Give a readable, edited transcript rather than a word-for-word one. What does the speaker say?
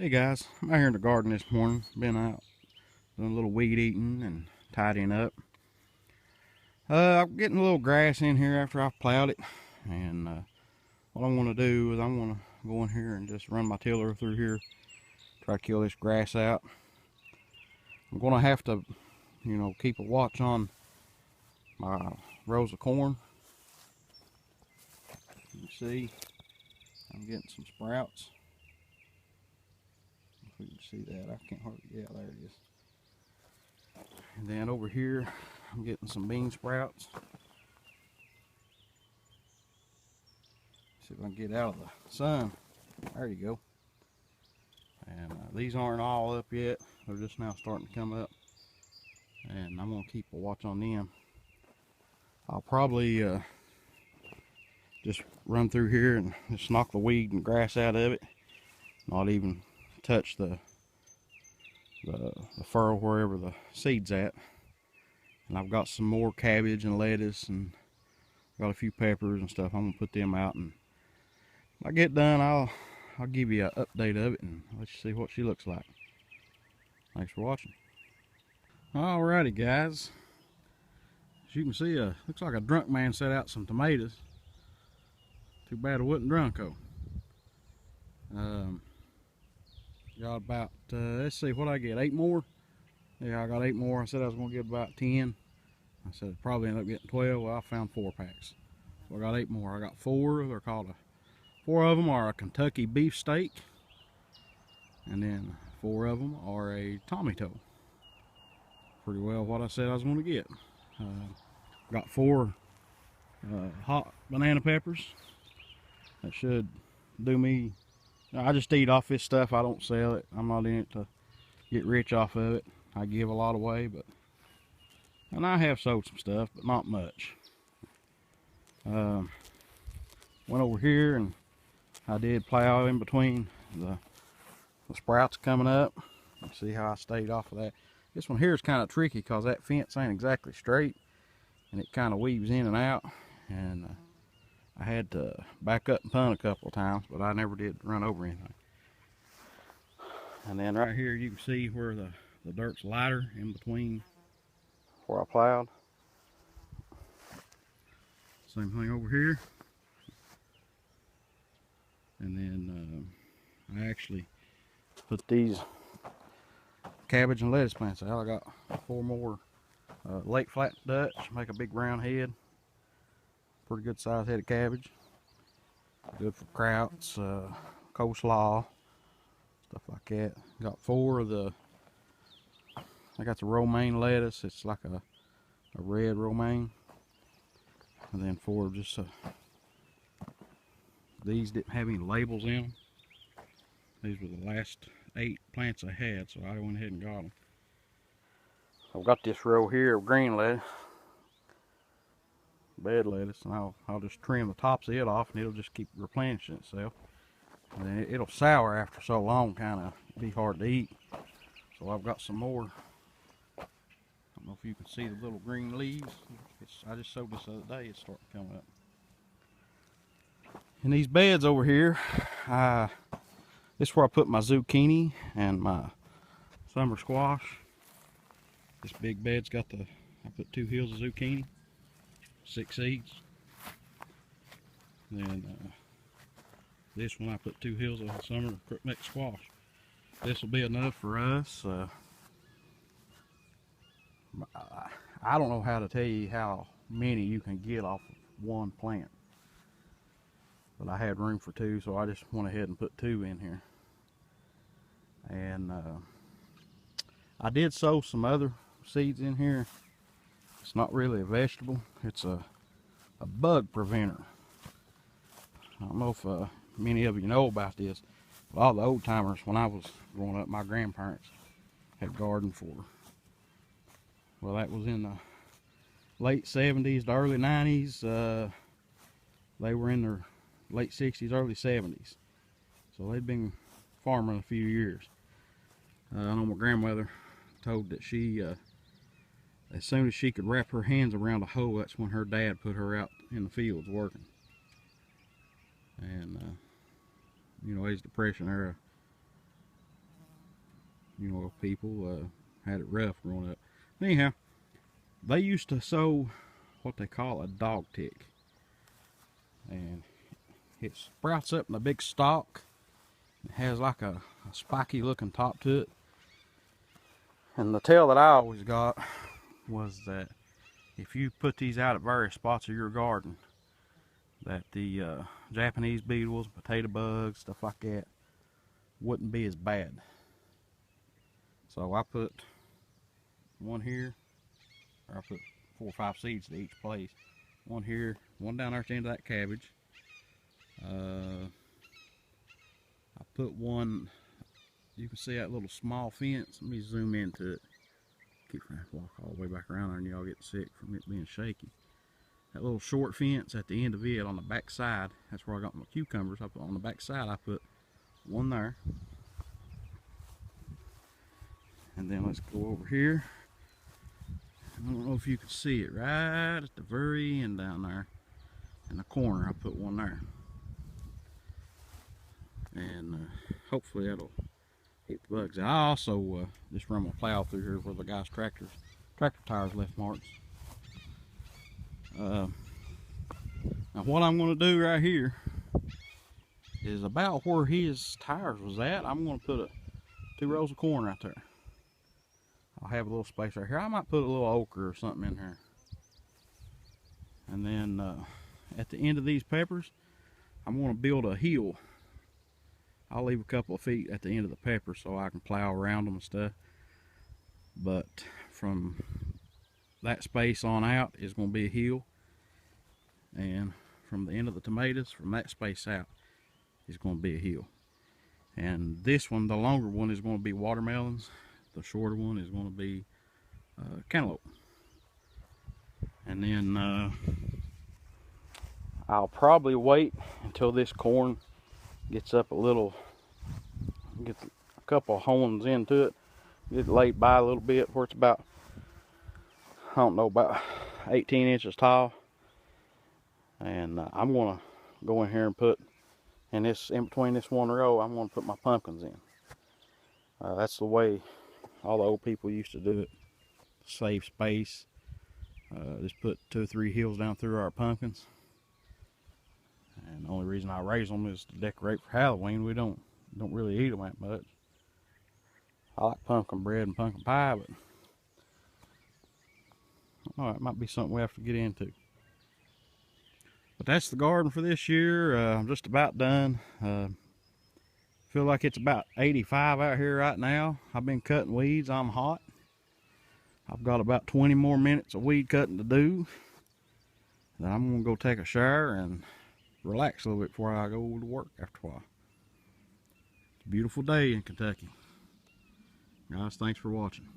Hey guys, I'm out here in the garden this morning. Been out doing a little weed eating and tidying up. I'm getting a little grass in here after I've plowed it. And what I want to do is I want to go in here and just run my tiller through here. Try to kill this grass out. I'm going to have to, keep a watch on my rows of corn. You can see I'm getting some sprouts. If you can see that, I can't hardly, yeah, there it is. And then over here, I'm getting some bean sprouts. See if I can get out of the sun. There you go. And these aren't all up yet. They're just now starting to come up. And I'm going to keep a watch on them. I'll probably just run through here and just knock the weed and grass out of it. Not even touch the furrow wherever the seed's at. And I've got some more cabbage and lettuce and got a few peppers and stuff. I'm going to put them out, and when I get done, I'll give you an update of it and let you see what she looks like. Thanks for watching. Alrighty guys, as you can see, looks like a drunk man set out some tomatoes. Too bad I wasn't drunko. Got about, let's see what I get, 8 more? Yeah, I got 8 more. I said I was going to get about 10. I said I'd probably end up getting 12. Well, I found 4 packs. So I got 8 more. I got 4. They're called 4 of them are a Kentucky beef steak. And then 4 of them are a Tommy toe. Pretty well what I said I was going to get. Got 4 hot banana peppers. That should do me. I just eat off this stuff. I don't sell it. I'm not in it to get rich off of it. I give a lot away, and I have sold some stuff, but not much. Went over here and I did plow in between the sprouts coming up. You see how I stayed off of that. This one here is kind of tricky because that fence ain't exactly straight and it kind of weaves in and out, and I had to back up and punt a couple of times, but I never did run over anything. And then right here you can see where the dirt's lighter in between where I plowed. Same thing over here. And then I actually put these cabbage and lettuce plants out. I got 4 more Lake Flat Dutch, make a big round head. Pretty good size head of cabbage. Good for krauts, coleslaw, stuff like that. Got 4 of the, I got the romaine lettuce. It's like a red romaine. And then 4 of just these didn't have any labels in them. These were the last 8 plants I had, so I went ahead and got them. I've got this row here of green lettuce, bed lettuce, and I'll just trim the tops of it off, and it'll just keep replenishing itself. And then it'll sour after so long, kind of be hard to eat. So I've got some more. I don't know if you can see the little green leaves. I just sowed this the other day. It's starting to come up. In these beds over here, this is where I put my zucchini and my summer squash. This big bed's got I put 2 hills of zucchini, 6 seeds. And then this one I put 2 hills of summer crookneck squash. This will be enough for us. I don't know how to tell you how many you can get off of 1 plant. But I had room for 2, so I just went ahead and put 2 in here. And I did sow some other seeds in here. It's not really a vegetable. It's a bug preventer. I don't know if many of you know about this. But all the old timers, when I was growing up, my grandparents had gardened for, well, that was in the late 70s to early 90s. They were in their late 60s, early 70s. So they'd been farming a few years. I know my grandmother told that she, as soon as she could wrap her hands around a hoe, that's when her dad put her out in the fields working. And, you know, age depression era, You know, people had it rough growing up. Anyhow, they used to sow what they call a dog tick, and it sprouts up in a big stalk. It has like a spiky looking top to it. And the tale that I always got was that if you put these out at various spots of your garden, that the Japanese beetles, potato bugs, stuff like that, wouldn't be as bad. So I put one here, or I put 4 or 5 seeds to each place. One here, one down there at the end of that cabbage. I put one, you can see that little small fence. Let me zoom into it. Keep trying to walk all the way back around there and y'all get sick from it being shaky. That little short fence at the end of it on the back side, that's where I got my cucumbers. I put on the back side, I put one there. And then let's go over here. I don't know if you can see it right at the very end down there in the corner. I put one there. And hopefully that'll keep the bugs out. I also just run my plow through here where the guy's tractor tires left marks. Now what I'm going to do right here is about where his tires was at. I'm going to put 2 rows of corn right there. I'll have a little space right here. I might put a little okra or something in here. And then at the end of these peppers, I'm going to build a hill. I'll leave a couple of feet at the end of the pepper so I can plow around them and stuff. But from that space on out is going to be a hill. And from the end of the tomatoes, from that space out, is going to be a hill. And this one, the longer one, is going to be watermelons. The shorter one is going to be cantaloupe. And then I'll probably wait until this corn gets up a little, gets a couple of horns into it, get it laid by a little bit where it's about, I don't know, about 18 inches tall. And I'm going to go in here and put, in between this one row, I'm going to put my pumpkins in. That's the way all the old people used to do it. Save space. Just put 2 or 3 hills down through our pumpkins. And the only reason I raise them is to decorate for Halloween. We don't really eat them that much. I like pumpkin bread and pumpkin pie, but it might be something we have to get into. But that's the garden for this year. I'm just about done. Feel like it's about 85 out here right now. I've been cutting weeds. I'm hot. I've got about 20 more minutes of weed cutting to do. Then I'm gonna go take a shower and relax a little bit before I go to work after a while. It's a beautiful day in Kentucky. Guys, thanks for watching.